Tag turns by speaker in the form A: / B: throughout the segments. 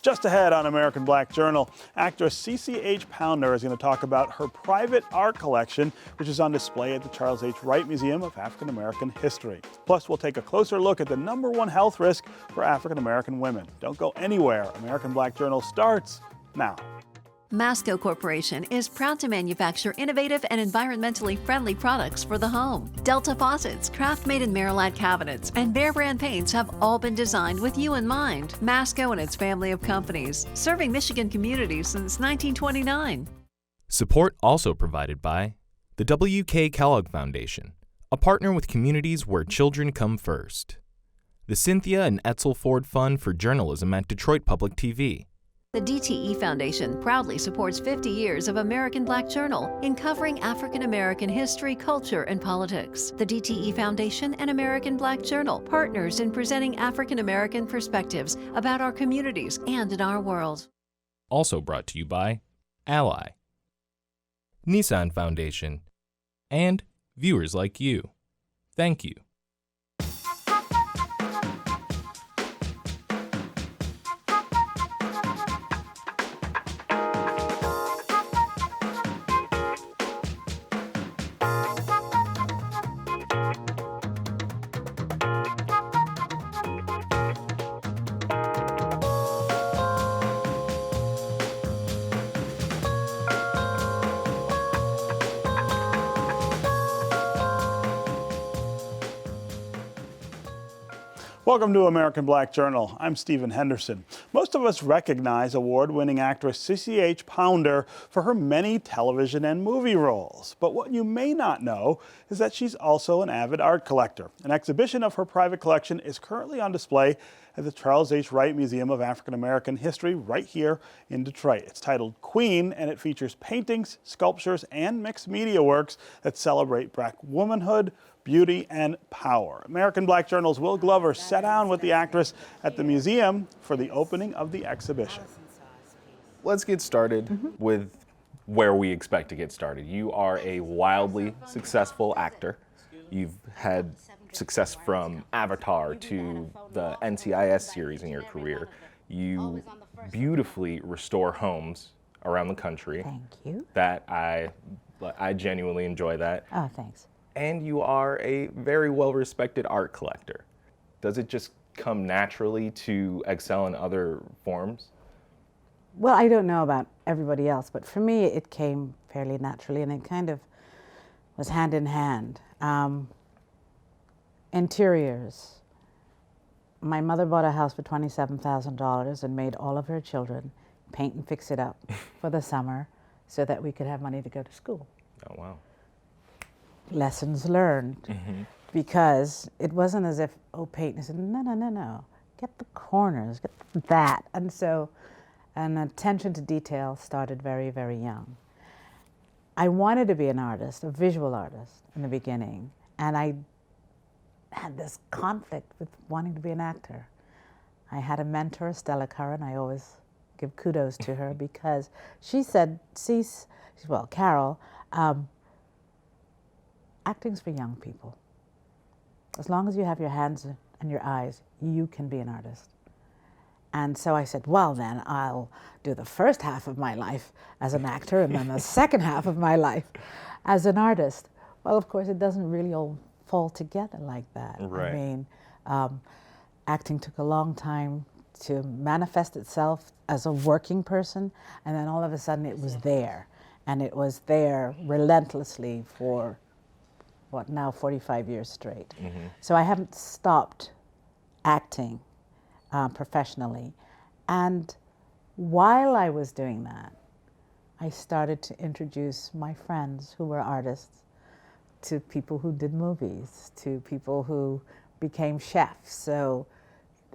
A: Just ahead on American Black Journal, actress CCH Pounder is going to talk about her private art collection, which is on display at the Charles H. Wright Museum of African American History. Plus, we'll take a closer look at the #1 health risk for African American women. Don't go anywhere. American Black Journal starts now.
B: Masco Corporation is proud to manufacture innovative and environmentally friendly products for the home. Delta faucets, craft-made in Merillat cabinets, and Behr brand paints have all been designed with you in mind. Masco and its family of companies, serving Michigan communities since 1929.
C: Support also provided by the W.K. Kellogg Foundation, a partner with communities where children come first. The Cynthia and Etzel Ford Fund for Journalism at Detroit Public TV.
B: The DTE Foundation proudly supports 50 years of American Black Journal in covering African American history, culture, and politics. The DTE Foundation and American Black Journal, partners in presenting African American perspectives about our communities and in our world.
C: Also brought to you by Ally, Nissan Foundation, and viewers like you. Thank you.
A: Welcome to American Black Journal. I'm Stephen Henderson. Most of us recognize award-winning actress CCH Pounder for her many television and movie roles. But what you may not know is that she's also an avid art collector. An exhibition of her private collection is currently on display at the Charles H. Wright Museum of African American History right here in Detroit. It's titled Queen, and it features paintings, sculptures, and mixed media works that celebrate Black womanhood, beauty, and power. American Black Journal's Will Glover sat down with the actress at the museum for the opening of the exhibition.
D: Let's get started with where we expect to get started. You are a wildly successful actor. You've had success from Avatar to the NCIS series in your career. You beautifully restore homes around the country.
E: Thank you.
D: That I genuinely enjoy that.
E: Oh, thanks.
D: And you are a very well-respected art collector. Does it just come naturally to excel in other forms?
E: Well, I don't know about everybody else, but for me it came fairly naturally, and it kind of was hand in hand. Interiors. My mother bought a house for $27,000 and made all of her children paint and fix it up for the summer so that we could have money to go to school.
D: Oh, wow.
E: Lessons learned, because it wasn't as if, oh, paint. I said, no, get the corners, get that. And so an attention to detail started very, very young. I wanted to be an artist, a visual artist in the beginning, and I had this conflict with wanting to be an actor. I had a mentor, Stella Curran. I always give kudos to her because she said, Carol, acting's for young people. As long as you have your hands and your eyes, you can be an artist. And so I said, well, then I'll do the first half of my life as an actor and then the second half of my life as an artist. Well, of course, it doesn't really all fall together like that.
D: Right.
E: I mean, acting took a long time to manifest itself as a working person, and then all of a sudden it was there. And it was there relentlessly for what, now 45 years straight. So I haven't stopped acting professionally. And while I was doing that, I started to introduce my friends who were artists to people who did movies, to people who became chefs. So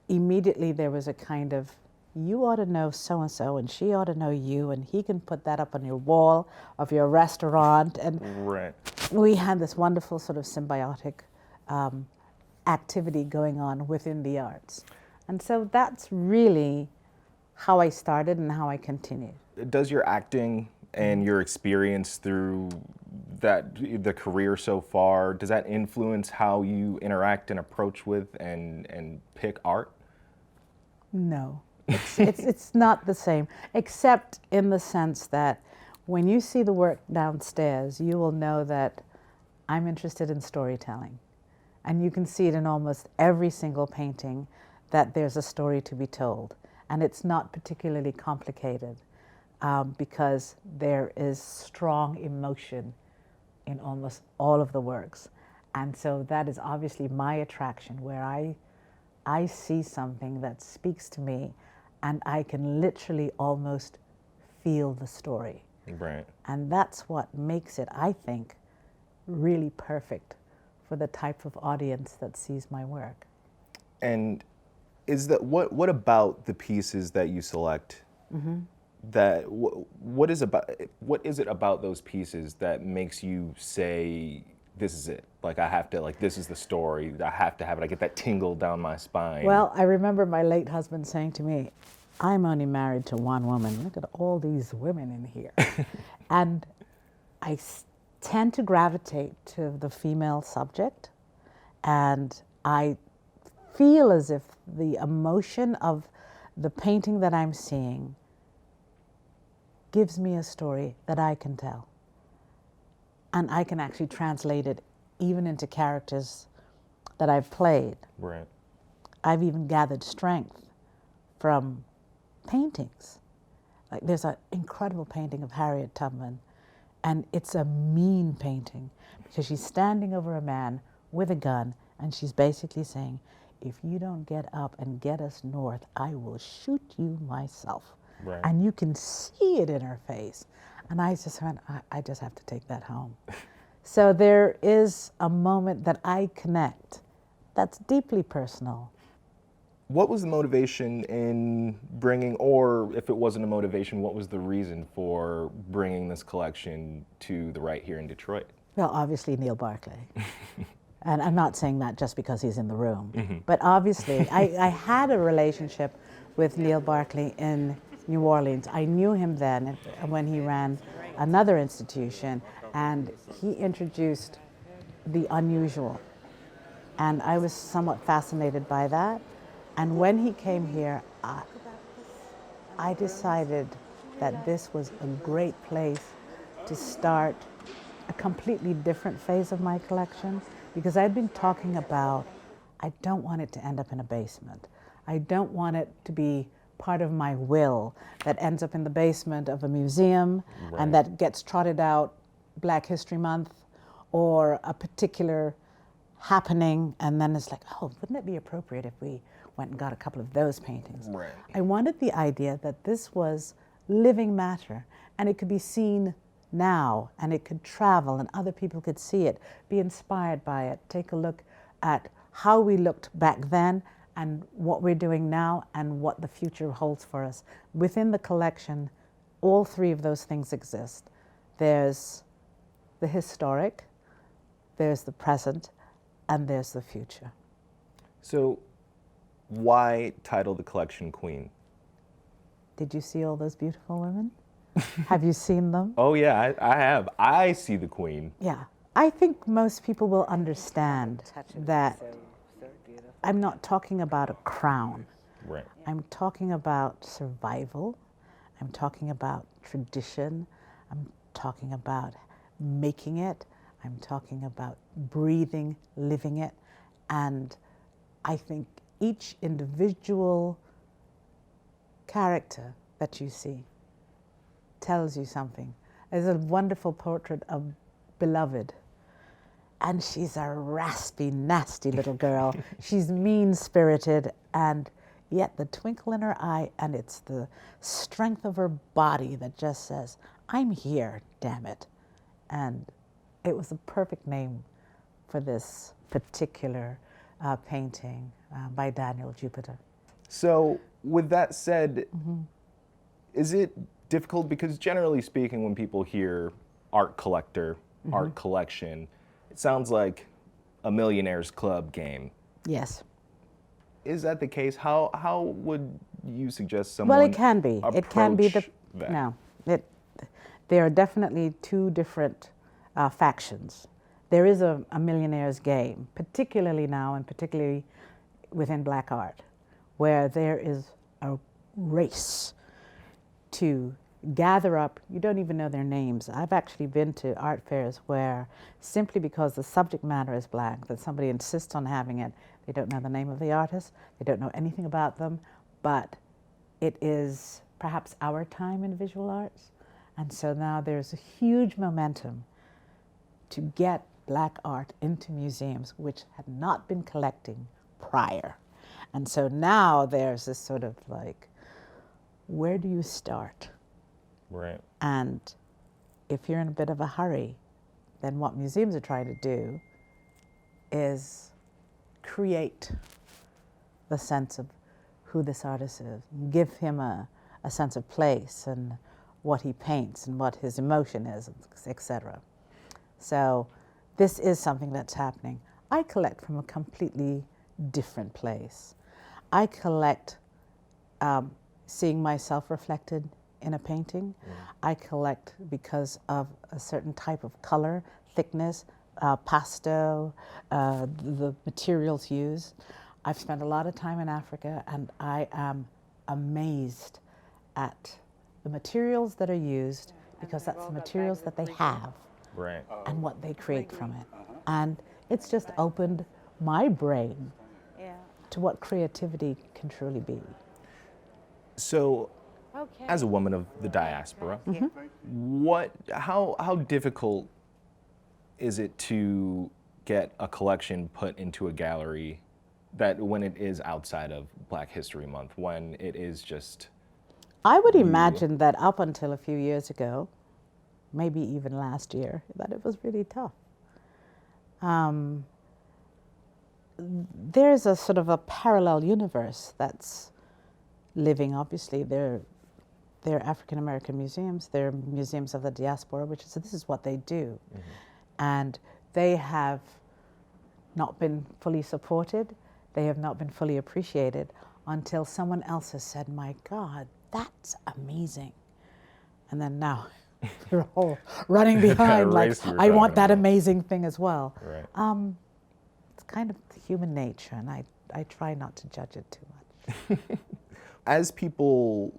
E: immediately there was a kind of, you ought to know so-and-so, and she ought to know you, and he can put that up on your wall of your restaurant. And
D: Right.
E: we had this wonderful sort of symbiotic activity going on within the arts. And so that's really how I started and how I continued.
D: Does your acting and your experience through the career so far, does that influence how you interact and approach with and pick art?
E: No. It's not the same, except in the sense that when you see the work downstairs, you will know that I'm interested in storytelling. And you can see it in almost every single painting that there's a story to be told. And it's not particularly complicated because there is strong emotion in almost all of the works. And so that is obviously my attraction, where I see something that speaks to me and I can literally almost feel the story.
D: Right.
E: And that's what makes it, I think, really perfect for the type of audience that sees my work.
D: And is that what about the pieces that you select? That what is it about those pieces that makes you say this is it? Like I have to, like this is the story. I have to have it. I get that tingle down my spine.
E: Well, I remember my late husband saying to me, I'm only married to one woman. Look at all these women in here. And I tend to gravitate to the female subject. And I feel as if the emotion of the painting that I'm seeing gives me a story that I can tell. And I can actually translate it even into characters that I've played.
D: Right.
E: I've even gathered strength from paintings. Like there's an incredible painting of Harriet Tubman, and it's a mean painting because she's standing over a man with a gun, and she's basically saying, if you don't get up and get us north, I will shoot you myself.
D: Right.
E: And you can see it in her face. And I just went, I just have to take that home. So there is a moment that I connect that's deeply personal.
D: What was the motivation in bringing, or if it wasn't a motivation, what was the reason for bringing this collection to the Wright here in Detroit?
E: Well, obviously Neil Barclay. And I'm not saying that just because he's in the room. But obviously, I had a relationship with Neil Barclay in New Orleans. I knew him then when he ran another institution, and he introduced the unusual. And I was somewhat fascinated by that. And when he came here, I decided that this was a great place to start a completely different phase of my collection, because I'd been talking about, I don't want it to end up in a basement. I don't want it to be part of my will that ends up in the basement of a museum and that gets trotted out Black History Month or a particular happening, and then it's like, oh, wouldn't it be appropriate if we went and got a couple of those paintings?
D: Right.
E: I wanted the idea that this was living matter, and it could be seen now, and it could travel, and other people could see it, be inspired by it, take a look at how we looked back then and what we're doing now and what the future holds for us. Within the collection, all three of those things exist. There's the historic, there's the present, and there's the future.
D: So why title the collection Queen?
E: Did you see all those beautiful women? Have you seen them?
D: Oh yeah, I have. I see the Queen.
E: Yeah. I think most people will understand that I'm not talking about a crown.
D: Right.
E: I'm talking about survival. I'm talking about tradition. I'm talking about making it. I'm talking about breathing, living it. And I think each individual character that you see tells you something. There's a wonderful portrait of Beloved, and she's a raspy, nasty little girl. She's mean-spirited, and yet the twinkle in her eye, and it's the strength of her body that just says, I'm here, damn it. And it was a perfect name for this particular painting by Daniel Jupiter.
D: So with that said, is it difficult, because generally speaking, when people hear art collector, art collection, it sounds like a Millionaires Club game.
E: Yes.
D: Is that the case? How would you suggest someone
E: Well, it can be. It can be
D: approach that?
E: No. There are definitely two different factions. There is a millionaire's game, particularly now and particularly within Black art, where there is a race to gather up, you don't even know their names. I've actually been to art fairs where simply because the subject matter is Black, that somebody insists on having it, they don't know the name of the artist, they don't know anything about them, but it is perhaps our time in visual arts. And so now there's a huge momentum to get Black art into museums, which had not been collecting prior. And so now there's this sort of like, where do you start?
D: Right.
E: And if you're in a bit of a hurry, then what museums are trying to do is create the sense of who this artist is, give him a sense of place and what he paints and what his emotion is, etc. So this is something that's happening. I collect from a completely different place. I collect seeing myself reflected in a painting. I collect because of a certain type of color, thickness, pastel, the materials used. I've spent a lot of time in Africa, and I am amazed at the materials that are used, because that's the materials that they have,
D: Right.
E: and what they create from it. And it's just opened my brain to what creativity can truly be.
D: So, as a woman of the diaspora, how difficult is it to get a collection put into a gallery that when it is outside of Black History Month, when it is just...
E: I would imagine that up until a few years ago, maybe even last year, that it was really tough. There's a sort of a parallel universe that's living. Obviously, they're African American museums. They're museums of the diaspora, which is, this is what they do. And they have not been fully supported. They have not been fully appreciated until someone else has said, my God, that's amazing. And then now we're all running behind like, I want that amazing thing as well.
D: Right.
E: It's kind of human nature, and I try not to judge it too much.
D: As people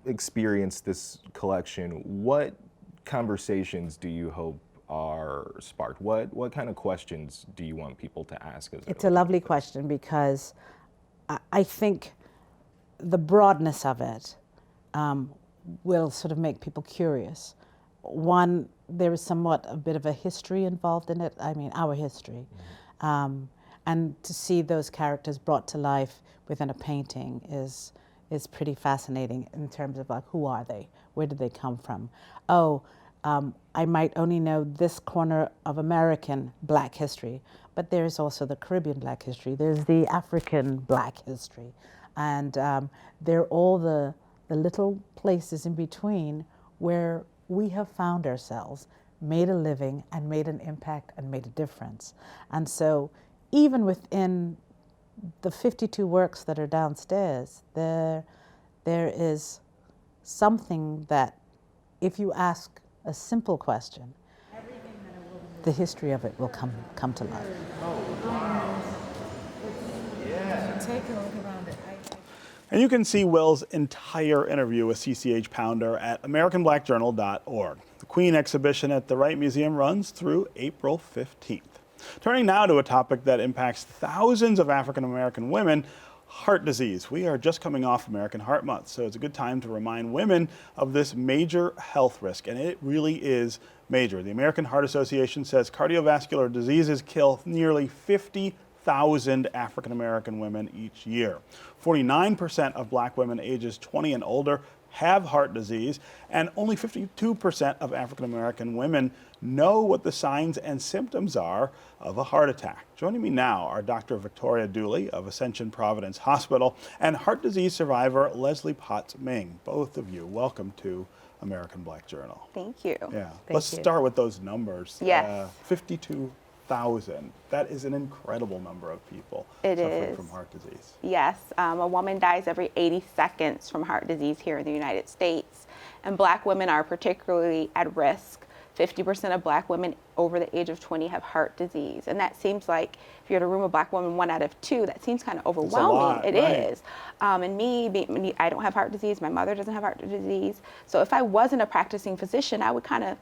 D: experience this collection, what conversations do you hope are sparked? What kind of questions do you want people to ask?
E: It's a lovely question, because I think the broadness of it will sort of make people curious. One, there is somewhat a bit of a history involved in it. I mean, our history. And to see those characters brought to life within a painting is pretty fascinating in terms of like, who are they? Where did they come from? Oh, I might only know this corner of American Black history, but there's also the Caribbean Black history. There's the African Black history. And they're all the little places in between where we have found ourselves, made a living and made an impact and made a difference. And so even within the 52 works that are downstairs, there is something that, if you ask a simple question, the history of it will come to life.
F: Take a look around it.
A: And you can see Will's entire interview with CCH Pounder at AmericanBlackJournal.org. The Queen exhibition at the Wright Museum runs through April 15th. Turning now to a topic that impacts thousands of African American women, heart disease. We are just coming off American Heart Month, so it's a good time to remind women of this major health risk, and it really is major. The American Heart Association says cardiovascular diseases kill nearly 50,000 African American women each year. 49% of Black women ages 20 and older have heart disease, and only 52% of African American women know what the signs and symptoms are of a heart attack. Joining me now are Dr. Victoria Dooley of Ascension Providence Hospital and heart disease survivor Leslie Potts-Ming. Both of you, welcome to American Black Journal.
G: Thank you.
A: Yeah, let's start with those numbers.
G: Yes.
A: 52,000. That is an incredible number of people suffering from heart disease.
G: Yes, a woman dies every 80 seconds from heart disease here in the United States, and Black women are particularly at risk 50% of black women over the age of 20 have heart disease. And that seems like, if you're in a room of black women, 1 out of 2, that seems kind of overwhelming.
A: lot,
G: It
A: right.
G: is. And me, I don't have heart disease. My mother doesn't have heart disease. So if I wasn't a practicing physician, I would kind of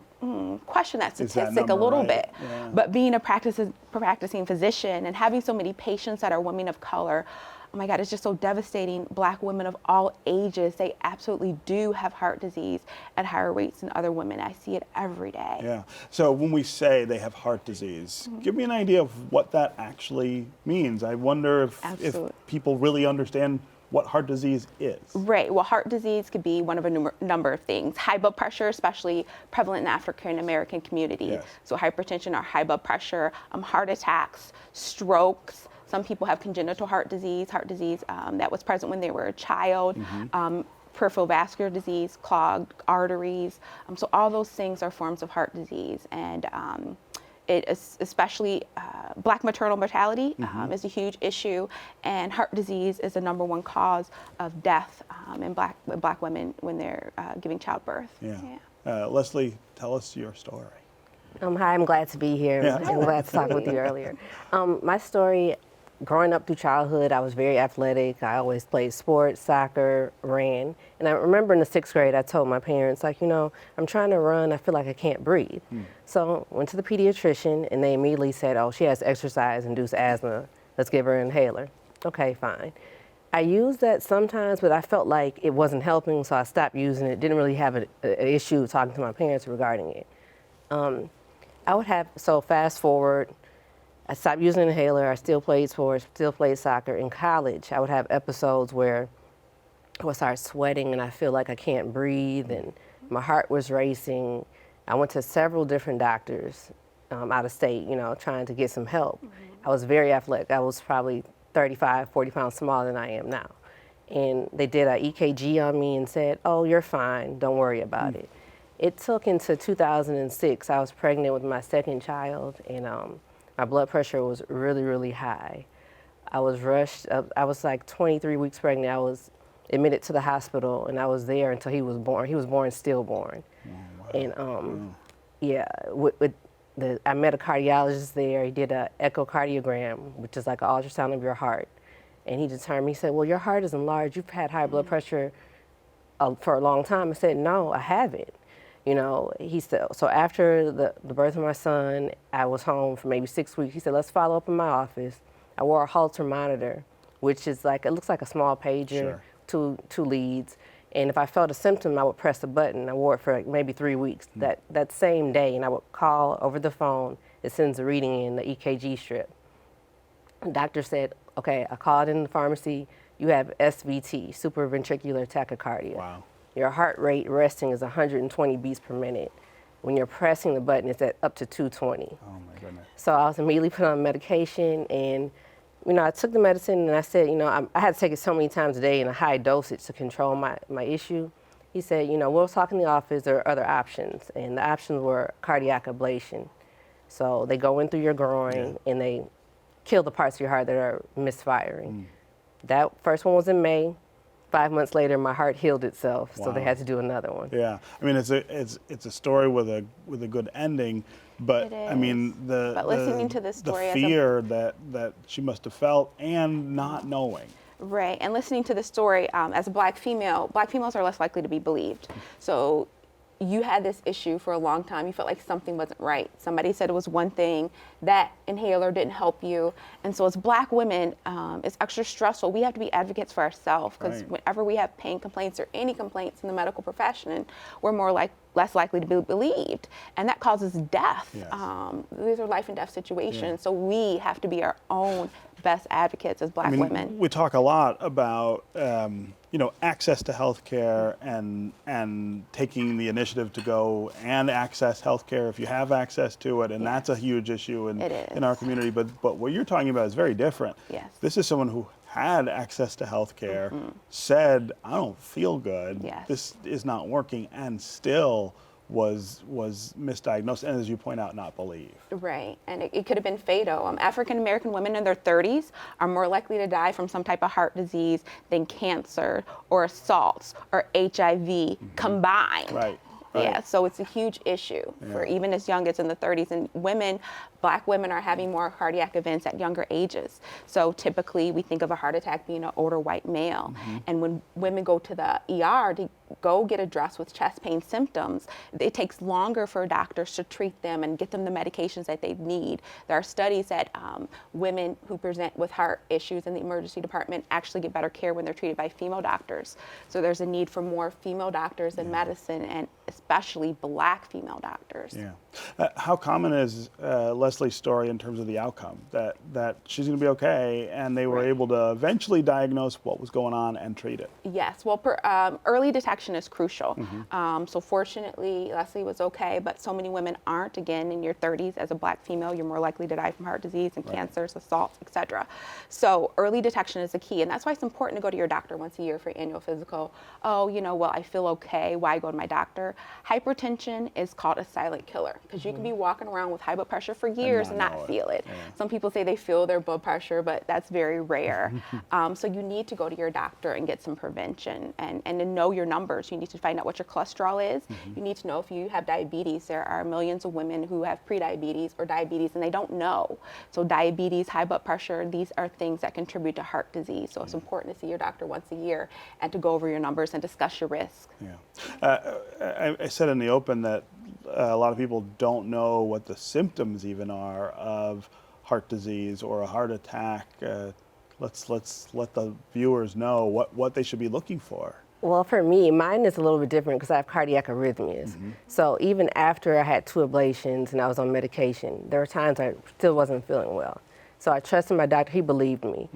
G: question that
A: Is that
G: statistic a
A: number
G: little
A: right?
G: bit.
A: Yeah.
G: But being a practicing physician and having so many patients that are women of color, oh my God, it's just so devastating. Black women of all ages, they absolutely do have heart disease at higher rates than other women. I see it every day.
A: Yeah. So when we say they have heart disease, give me an idea of what that actually means. I wonder if
G: Absolutely.
A: people really understand what heart disease is.
G: Right. Well, heart disease could be one of a number of things. High blood pressure, especially prevalent in African American community.
A: Yes.
G: So hypertension or high blood pressure, heart attacks, strokes. Some people have congenital heart disease that was present when they were a child. Peripheral vascular disease, clogged arteries. So all those things are forms of heart disease. And it is especially black maternal mortality is a huge issue, and heart disease is the #1 cause of death in black women when they're giving childbirth.
A: Yeah. Leslie, tell us your story.
H: Hi, I'm glad to be here.
A: Yeah.
H: I'm glad to talk with you earlier. My story, growing up through childhood, I was very athletic. I always played sports, soccer, ran. And I remember in the 6th grade, I told my parents, like, I'm trying to run. I feel like I can't breathe. So went to the pediatrician, and they immediately said, oh, she has exercise-induced asthma. Let's give her an inhaler. Okay, fine. I used that sometimes, but I felt like it wasn't helping, so I stopped using it. Didn't really have an issue talking to my parents regarding it. So fast forward, I stopped using an inhaler. I still played sports, still played soccer. In college, I would have episodes where I would start sweating and I feel like I can't breathe and my heart was racing. I went to several different doctors out of state, trying to get some help. I was very athletic. I was probably 35, 40 pounds smaller than I am now. And they did an EKG on me and said, oh, you're fine. Don't worry about it. It took into 2006. I was pregnant with my 2nd child, and my blood pressure was really, really high. I was rushed. I was like 23 weeks pregnant. I was admitted to the hospital, and I was there until he was born. He was born stillborn. Oh, wow. And I met a cardiologist there. He did an echocardiogram, which is like an ultrasound of your heart. And he determined, he said, well, your heart is enlarged. You've had high blood pressure for a long time. I said, no, I haven't. He said, so after the birth of my son, I was home for maybe 6 weeks. He said, let's follow up in my office. I wore a Holter monitor, which is like, it looks like a small pager, two leads. And if I felt a symptom, I would press a button. I wore it for like maybe 3 weeks. That same day, and I would call over the phone. It sends a reading in the EKG strip. The doctor said, okay, I called in the pharmacy. You have SVT, supraventricular tachycardia.
A: Wow.
H: Your heart rate resting is 120 beats per minute. When you're pressing the button, it's at up to 220.
A: Oh my goodness.
H: So I was immediately put on medication, and I took the medicine, and I said, I had to take it so many times a day in a high dosage to control my issue. He said, we'll talk in the office. There are other options, and the options were cardiac ablation. So they go in through your groin, and they kill the parts of your heart that are misfiring. That first one was in May. 5 months later, my heart healed itself, so they had to do another one.
A: Yeah, I mean, it's a story with a good ending, but I mean
G: but listening to this story,
A: the fear that she must have felt and not knowing.
G: Right, and listening to the story as a black females are less likely to be believed. So you had this issue for a long time. You felt like something wasn't right. Somebody said it was one thing. That inhaler didn't help you. And so as black women, it's extra stressful. We have to be advocates for ourselves, because whenever we have pain complaints or any complaints in the medical profession, we're less likely to be believed. And that causes death.
A: Yes.
G: These are life and death situations. So we have to be our own best advocates as black women.
A: We talk a lot about access to health care and taking the initiative to go and access health care if you have access to it, and that's a huge issue in our community. But what you're talking about is very different.
G: Yes.
A: This is someone who had access to health care, said, I don't feel good, this is not working, and still was misdiagnosed, and as you point out, not believed.
G: Right, and it could have been fatal. African American women in their 30s are more likely to die from some type of heart disease than cancer or assaults or HIV combined.
A: Right.
G: Yeah, so it's a huge issue for even as young as in the 30s. And women, Black women are having more cardiac events at younger ages. So typically we think of a heart attack being an older white male. And when women go to the ER to go get addressed with chest pain symptoms, it takes longer for doctors to treat them and get them the medications that they need. There are studies that women who present with heart issues in the emergency department actually get better care when they're treated by female doctors. So there's a need for more female doctors in medicine, and especially Black female doctors.
A: Yeah. How common is Leslie's story in terms of the outcome? That she's going to be okay, and they were able to eventually diagnose what was going on and treat it?
G: Yes, well, early detection is crucial. So fortunately, Leslie was okay, but so many women aren't. Again, in your 30s, as a Black female, you're more likely to die from heart disease and cancers, assaults, etc. So early detection is the key, and that's why it's important to go to your doctor once a year for annual physical. Oh, you know, well, I feel okay. Why go to my doctor? Hypertension is called a silent killer, because you can be walking around with high blood pressure for years and not feel it. Some people say they feel their blood pressure, but that's very rare. So you need to go to your doctor and get some prevention and to know your numbers. You need to find out what your cholesterol is. You need to know if you have diabetes. There are millions of women who have prediabetes or diabetes and they don't know. So diabetes, high blood pressure, these are things that contribute to heart disease. So it's important to see your doctor once a year and to go over your numbers and discuss your risk.
A: I said in the open that a lot of people don't know what the symptoms even are of heart disease or a heart attack. Let's let the viewers know what they should be looking for.
H: Well, for me, mine is a little bit different because I have cardiac arrhythmias. So even after I had 2 ablations and I was on medication, there were times I still wasn't feeling well. So I trusted my doctor. He believed me.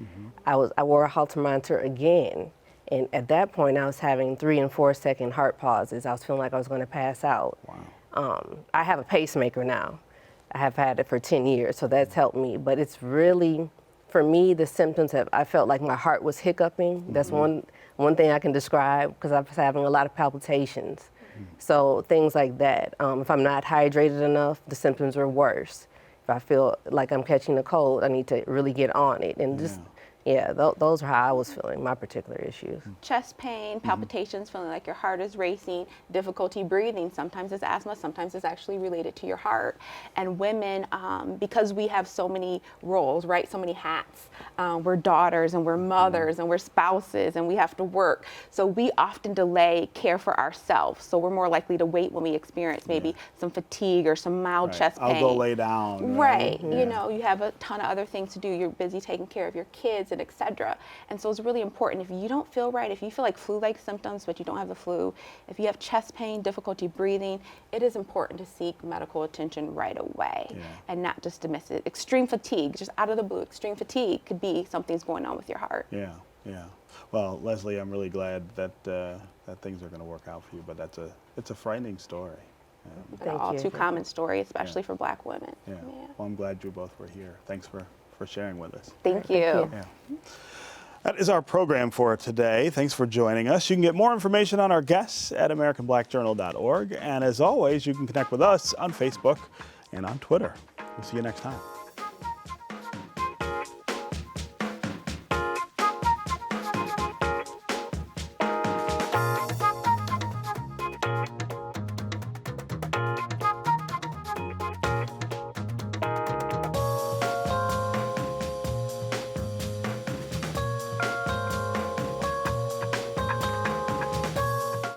H: I wore a Holter monitor again. And at that point, I was having 3 and 4 second heart pauses. I was feeling like I was going to pass out. I have a pacemaker now. I have had it for 10 years, so that's helped me. But it's really, for me, the symptoms I felt like my heart was hiccuping. That's one thing I can describe, because I was having a lot of palpitations. So things like that. If I'm not hydrated enough, the symptoms are worse. If I feel like I'm catching a cold, I need to really get on it. And just, those are how I was feeling, my particular issues.
G: Chest pain, palpitations, feeling like your heart is racing, difficulty breathing. Sometimes it's asthma, sometimes it's actually related to your heart. And women, because we have so many roles, right, so many hats, we're daughters and we're mothers and we're spouses and we have to work. So we often delay care for ourselves. So we're more likely to wait when we experience maybe some fatigue or some mild chest pain.
A: I'll go lay down.
G: Right. You know, you have a ton of other things to do. You're busy taking care of your kids and etc. And so it's really important, if you don't feel right, if you feel like flu-like symptoms but you don't have the flu, if you have chest pain, difficulty breathing, it is important to seek medical attention right away and not just dismiss it. Extreme fatigue, just out of the blue, extreme fatigue could be something's going on with your heart.
A: Well, Leslie, I'm really glad that that things are going to work out for you, but it's a frightening story.
G: All too common story, especially for Black women.
A: Well, I'm glad you both were here. Thanks for sharing with us.
G: Thank you.
A: That is our program for today. Thanks for joining us. You can get more information on our guests at AmericanBlackJournal.org. And as always, you can connect with us on Facebook and on Twitter. We'll see you next time.